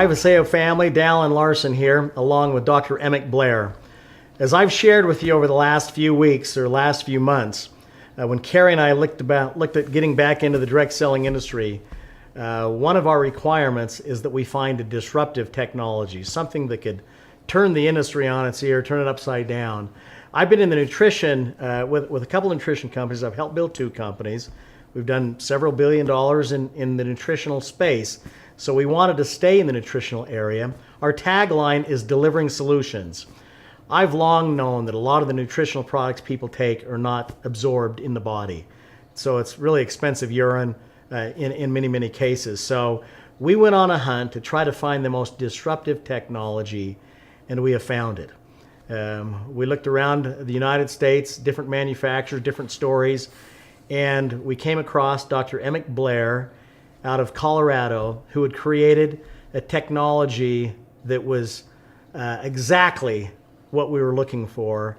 Hi, Vasayo family. Dallin, Larsen here, along with Dr. Emek, Blair. As I've shared with you over the last few weeks or last few months, when Carrie and I looked at getting back into the direct selling industry, one of our requirements is that we find a disruptive technology, something that could turn the industry on its ear, turn it upside down. I've been in the nutrition, with a couple of nutrition companies. I've helped build 2 companies. We've done several $1 billion in the nutritional space. So we wanted to stay in the nutritional area. Our tagline is delivering solutions. I've long known that a lot of the nutritional products people take are not absorbed in the body. So it's really expensive urine in many, many cases. So we went on a hunt to try to find the most disruptive technology, and we have found it. We looked around the United States, different manufacturers, different stories, and we came across Dr. Emek Blair out of Colorado, who had created a technology that was exactly what we were looking for.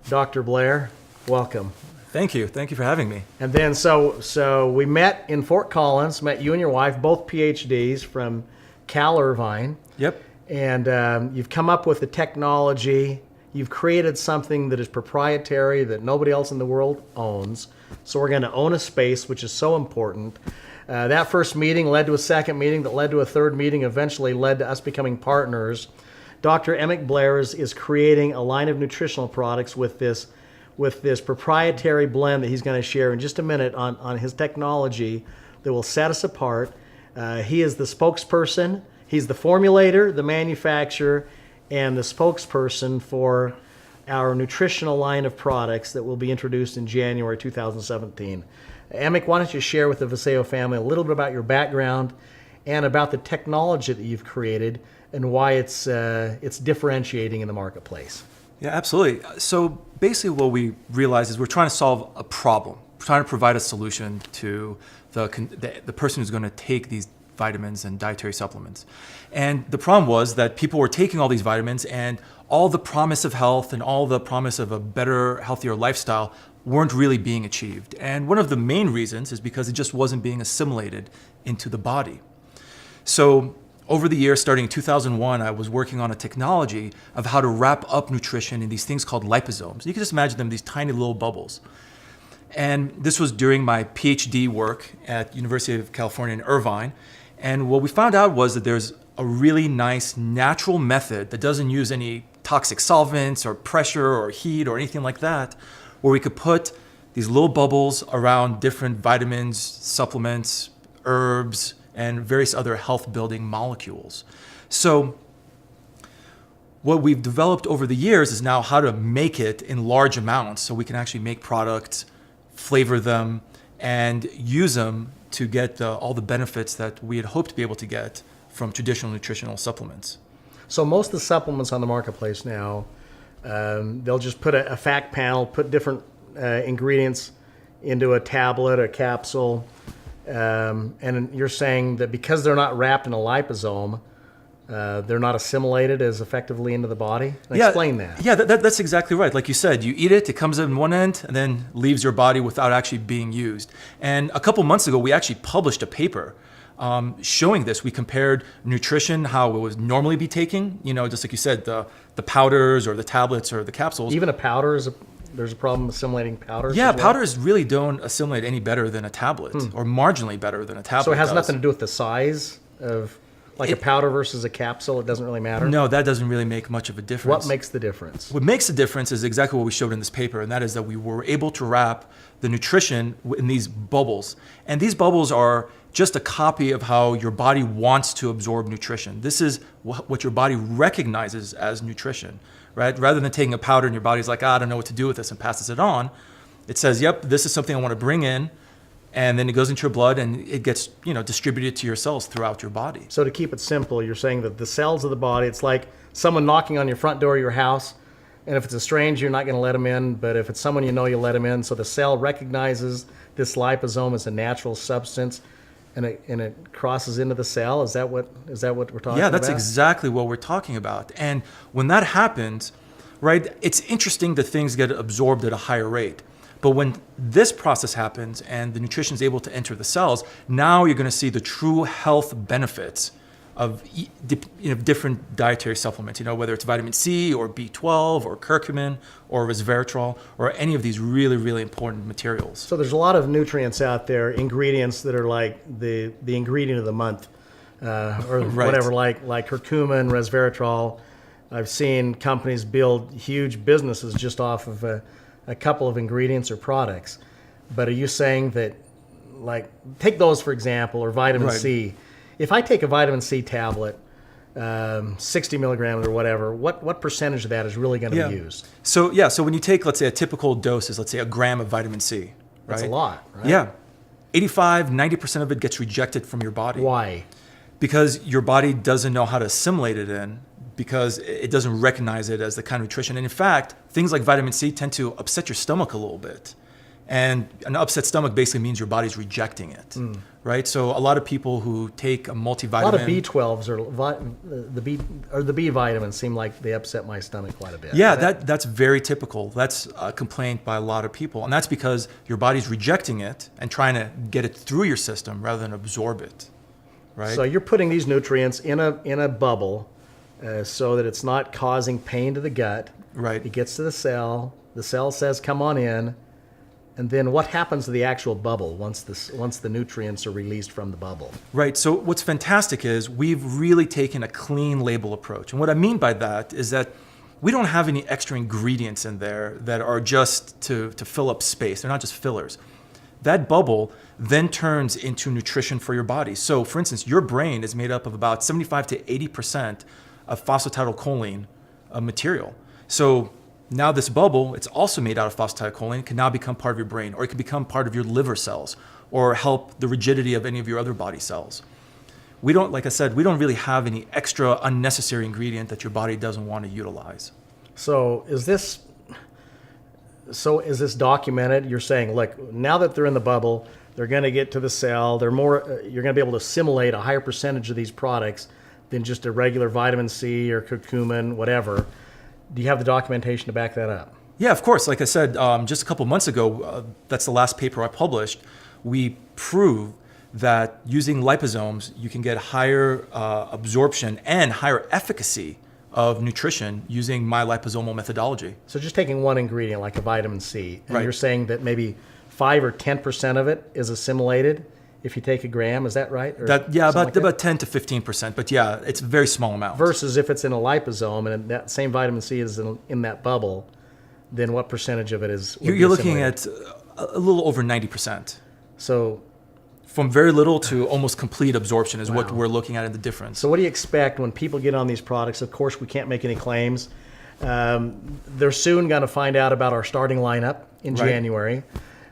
Dr. Blair, welcome. Thank you. Thank you for having me. And then so we met in Fort Collins, met you and your wife, both PhDs from Cal Irvine. Yep. And you've come up with a technology. You've created something that is proprietary that nobody else in the world owns. So we're going to own a space, which is so important. That first meeting led to a second meeting that led to a third meeting, eventually led to us becoming partners. Dr. Emek Blair is creating a line of nutritional products with this proprietary blend that he's going to share in just a minute on his technology that will set us apart. He is the spokesperson. He's the formulator, the manufacturer, and the spokesperson for our nutritional line of products that will be introduced in January 2017. Emek, why don't you share with the Vasayo family a little bit about your background and about the technology that you've created and why it's differentiating in the marketplace. Yeah, absolutely. So basically what we realized is we're trying to solve a problem. We're trying to provide a solution to the person who's going to take these vitamins and dietary supplements. And the problem was that people were taking all these vitamins, and all the promise of health and all the promise of a better, healthier lifestyle weren't really being achieved. And one of the main reasons is because it just wasn't being assimilated into the body. So over the years, starting in 2001, I was working on a technology of how to wrap up nutrition in these things called liposomes. You can just imagine them, these tiny little bubbles. And this was during my PhD work at University of California in Irvine. And what we found out was that there's a really nice natural method that doesn't use any toxic solvents or pressure or heat or anything like that, where we could put these little bubbles around different vitamins, supplements, herbs, and various other health-building molecules. So what we've developed over the years is now how to make it in large amounts so we can actually make products, flavor them, and use them to get all the benefits that we had hoped to be able to get from traditional nutritional supplements. So most of the supplements on the marketplace now, they'll just put a fact panel, put different ingredients into a tablet, a capsule, and you're saying that because they're not wrapped in a liposome, they're not assimilated as effectively into the body? Explain that. Yeah, that's exactly right. Like you said, you eat it comes in one end and then leaves your body without actually being used. And a couple months ago, we actually published a paper showing this. We compared nutrition, how it would normally be taking, just like you said, the powders or the tablets or the capsules. Even a powder there's a problem assimilating powders? Yeah, powders really don't assimilate any better than a tablet or marginally better than a tablet. So it has nothing to do with the size of a powder versus a capsule? It doesn't really matter? No, that doesn't really make much of a difference. What makes the difference? What makes the difference is exactly what we showed in this paper, and that is that we were able to wrap the nutrition in these bubbles. And these bubbles are just a copy of how your body wants to absorb nutrition. This is what your body recognizes as nutrition, right? Rather than taking a powder and your body's like, I don't know what to do with this, and passes it on, it says, yep, this is something I want to bring in, and then it goes into your blood and it gets distributed to your cells throughout your body. So to keep it simple, you're saying that the cells of the body, it's like someone knocking on your front door of your house, and if it's a stranger, you're not going to let them in, but if it's someone you know, you'll let them in. So the cell recognizes this liposome as a natural substance, and it crosses into the cell. Is that what we're talking about? Yeah, that's exactly what we're talking about. And when that happens, right, it's interesting that things get absorbed at a higher rate. But when this process happens and the nutrition is able to enter the cells, now you're going to see the true health benefits of different dietary supplements, whether it's vitamin C or B12 or curcumin or resveratrol or any of these really, really important materials. So there's a lot of nutrients out there, ingredients that are like the ingredient of the month, or Right. whatever, like curcumin, resveratrol. I've seen companies build huge businesses just off of a couple of ingredients or products. But are you saying that, like, take those for example, or vitamin Right. C? If I take a vitamin C tablet, 60 milligrams or whatever, what percentage of that is really going to be used? So when you take, let's say, a typical dose is, let's say, a gram of vitamin C, right? That's a lot, right? Yeah. 85-90% of it gets rejected from your body. Why? Because your body doesn't know how to assimilate it in, because it doesn't recognize it as the kind of nutrition. And in fact, things like vitamin C tend to upset your stomach a little bit. And an upset stomach basically means your body's rejecting it, right? So a lot of people who take a multivitamin... A lot of B12s or the B vitamins seem like they upset my stomach quite a bit. Yeah, that's very typical. That's a complaint by a lot of people. And that's because your body's rejecting it and trying to get it through your system rather than absorb it, right? So you're putting these nutrients in a bubble so that it's not causing pain to the gut. Right. It gets to the cell says, come on in. And then what happens to the actual bubble once the nutrients are released from the bubble? Right. So what's fantastic is we've really taken a clean label approach. And what I mean by that is that we don't have any extra ingredients in there that are just to fill up space. They're not just fillers. That bubble then turns into nutrition for your body. So for instance, your brain is made up of about 75 to 80% of phosphatidylcholine material. So now this bubble, it's also made out of phosphatidylcholine, can now become part of your brain, or it can become part of your liver cells, or help the rigidity of any of your other body cells. We don't, like I said, we don't really have any extra unnecessary ingredient that your body doesn't want to utilize. So is this documented? You're saying, look, now that they're in the bubble, they're going to get to the cell. They're more. You're going to be able to assimilate a higher percentage of these products than just a regular vitamin C or curcumin, whatever. Do you have the documentation to back that up? Yeah, of course. Like I said, just a couple months ago, that's the last paper I published, we proved that using liposomes, you can get higher absorption and higher efficacy of nutrition using my liposomal methodology. So just taking one ingredient like a vitamin C, and Right. you're saying that maybe 5 or 10% of it is assimilated if you take a gram, is that right? Or About 10 to 15%, but yeah, it's a very small amount. Versus if it's in a liposome and that same vitamin C is in that bubble, then what percentage of it is? would be You're looking assimilated? at a little over 90%. So From very little to almost complete absorption is what Wow. we're looking at in the difference. So what do you expect when people get on these products? Of course, we can't make any claims. They're soon going to find out about our starting lineup in Right. January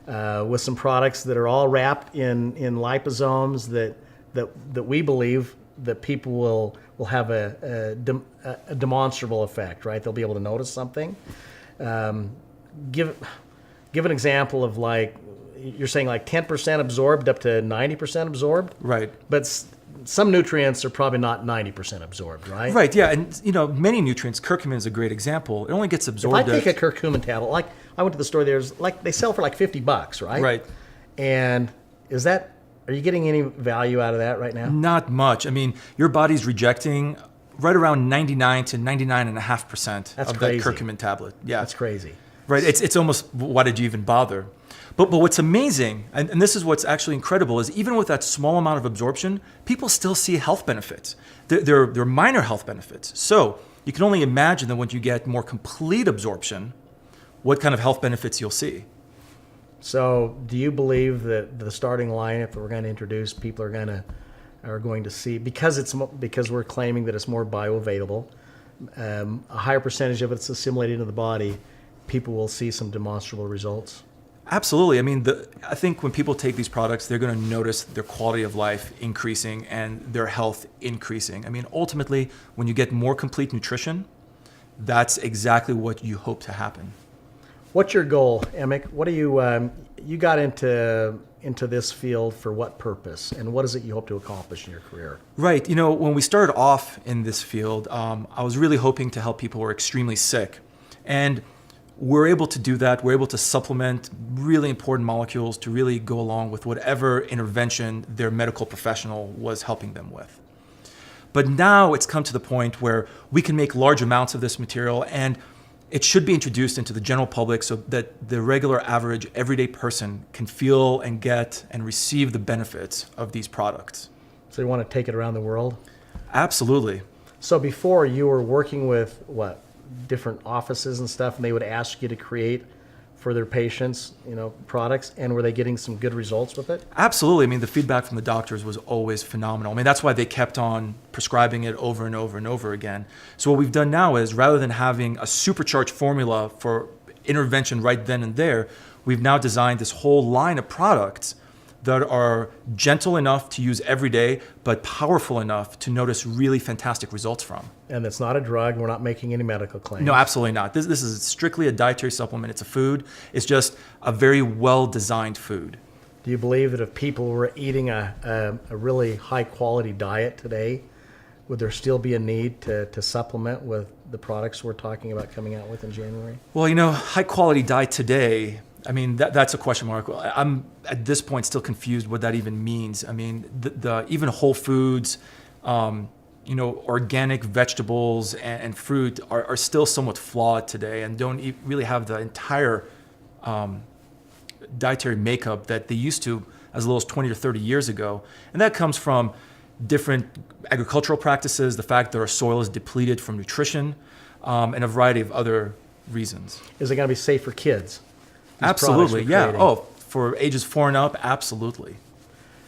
with some products that are all wrapped in liposomes that we believe that people will have a demonstrable effect, right? They'll be able to notice something. Give an example of, like, you're saying like 10% absorbed up to 90% absorbed? Right. But some nutrients are probably not 90% absorbed, right? Right, yeah, and many nutrients, curcumin is a great example. It only gets If absorbed. I take a curcumin tablet, like I went to the store, there's like they sell for like $50, right? Right. And are you getting any value out of that right now? Not much. I mean, your body's rejecting right around 99 to 99.5% That's of crazy. that curcumin tablet. Yeah, That's crazy. right. It's almost, why did you even bother? But what's amazing, and this is what's actually incredible, is even with that small amount of absorption, people still see health benefits. They're minor health benefits. So you can only imagine that when you get more complete absorption, what kind of health benefits you'll see. So do you believe that the starting lineup that we're going to introduce, people are going to see, because we're claiming that it's more bioavailable, a higher percentage of it's assimilated into the body, people will see some demonstrable results? Absolutely. I mean, I think when people take these products, they're going to notice their quality of life increasing and their health increasing. I mean, ultimately, when you get more complete nutrition, that's exactly what you hope to happen. What's your goal, Emek? What do you got into this field for what purpose, and what is it you hope to accomplish in your career? Right. When we started off in this field, I was really hoping to help people who are extremely sick. And we're able to do that. We're able to supplement really important molecules to really go along with whatever intervention their medical professional was helping them with. But now it's come to the point where we can make large amounts of this material, and it should be introduced into the general public so that the regular, average, everyday person can feel and get and receive the benefits of these products. So you want to take it around the world? Absolutely. So before you were working with what, different offices and stuff, and they would ask you to create for their patients, products, and were they getting some good results with it? Absolutely. I mean, the feedback from the doctors was always phenomenal. I mean, that's why they kept on prescribing it over and over and over again. So what we've done now is, rather than having a supercharged formula for intervention right then and there, we've now designed this whole line of products that are gentle enough to use every day, but powerful enough to notice really fantastic results from. And it's not a drug. We're not making any medical claims. No, absolutely not. This is strictly a dietary supplement. It's a food. It's just a very well-designed food. Do you believe that if people were eating a really high-quality diet today, would there still be a need to supplement with the products we're talking about coming out with in January? Well, high-quality diet today, I mean, that's a question mark. I'm, at this point, still confused what that even means. I mean, the even whole foods, organic vegetables and fruit are still somewhat flawed today and don't really have the entire dietary makeup that they used to as little as 20 or 30 years ago. And that comes from different agricultural practices, the fact that our soil is depleted from nutrition, and a variety of other reasons. Is it going to be safe for kids? Absolutely, yeah. Oh, for ages 4 and up, absolutely.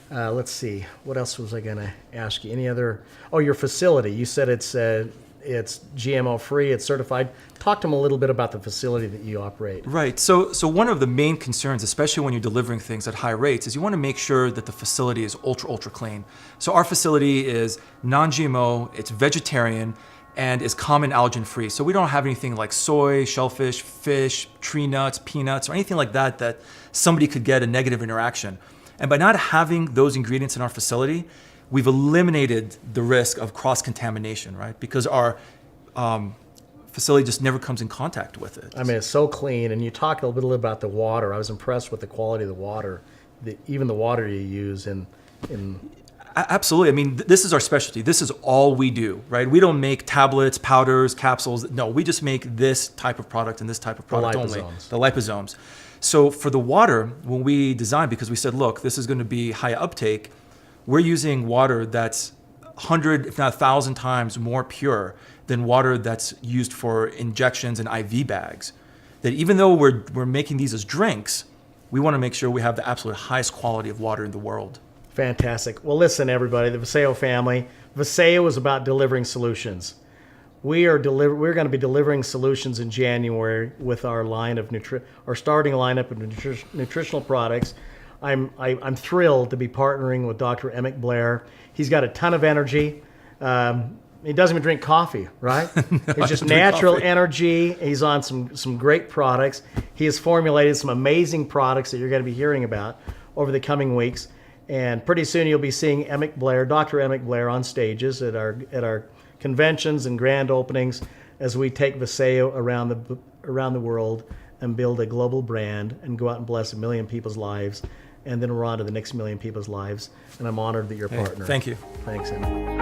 Let's see. What else was I going to ask you? Any other? Oh, your facility. You said it's GMO free. It's certified. Talk to them a little bit about the facility that you operate. Right. So one of the main concerns, especially when you're delivering things at high rates, is you want to make sure that the facility is ultra clean. So our facility is non-GMO. It's vegetarian. And is common allergen free. So we don't have anything like soy, shellfish, fish, tree nuts, peanuts, or anything like that somebody could get a negative interaction. And by not having those ingredients in our facility, we've eliminated the risk of cross-contamination, right? Because our facility just never comes in contact with it. I mean, it's so clean. And you talked a little bit about the water. I was impressed with the quality of the water, even the water you use in Absolutely. I mean, this is our specialty. This is all we do, right? We don't make tablets, powders, capsules. No, we just make this type of product and this type of product only. The liposomes. So for the water, when we designed, because we said, look, this is going to be high uptake, we're using water that's 100, if not 1,000 times more pure than water that's used for injections and IV bags. That even though we're making these as drinks, we want to make sure we have the absolute highest quality of water in the world. Fantastic. Well, listen, everybody, the Vasayo family. Vasayo is about delivering solutions. We're going to be delivering solutions in January with our line of our starting lineup of nutritional products. I'm thrilled to be partnering with Dr. Emek Blair. He's got a ton of energy. He doesn't even drink coffee, right? It's just natural energy. He's on some great products. He has formulated some amazing products that you're going to be hearing about over the coming weeks. And pretty soon you'll be seeing Emek Blair, Dr. Emek Blair, on stages at our conventions and grand openings as we take Vasayo around the world and build a global brand and go out and bless 1 million people's lives. And then we're on to the next 1 million people's lives. And I'm honored that you're a partner. Thank you. Thanks, Emek.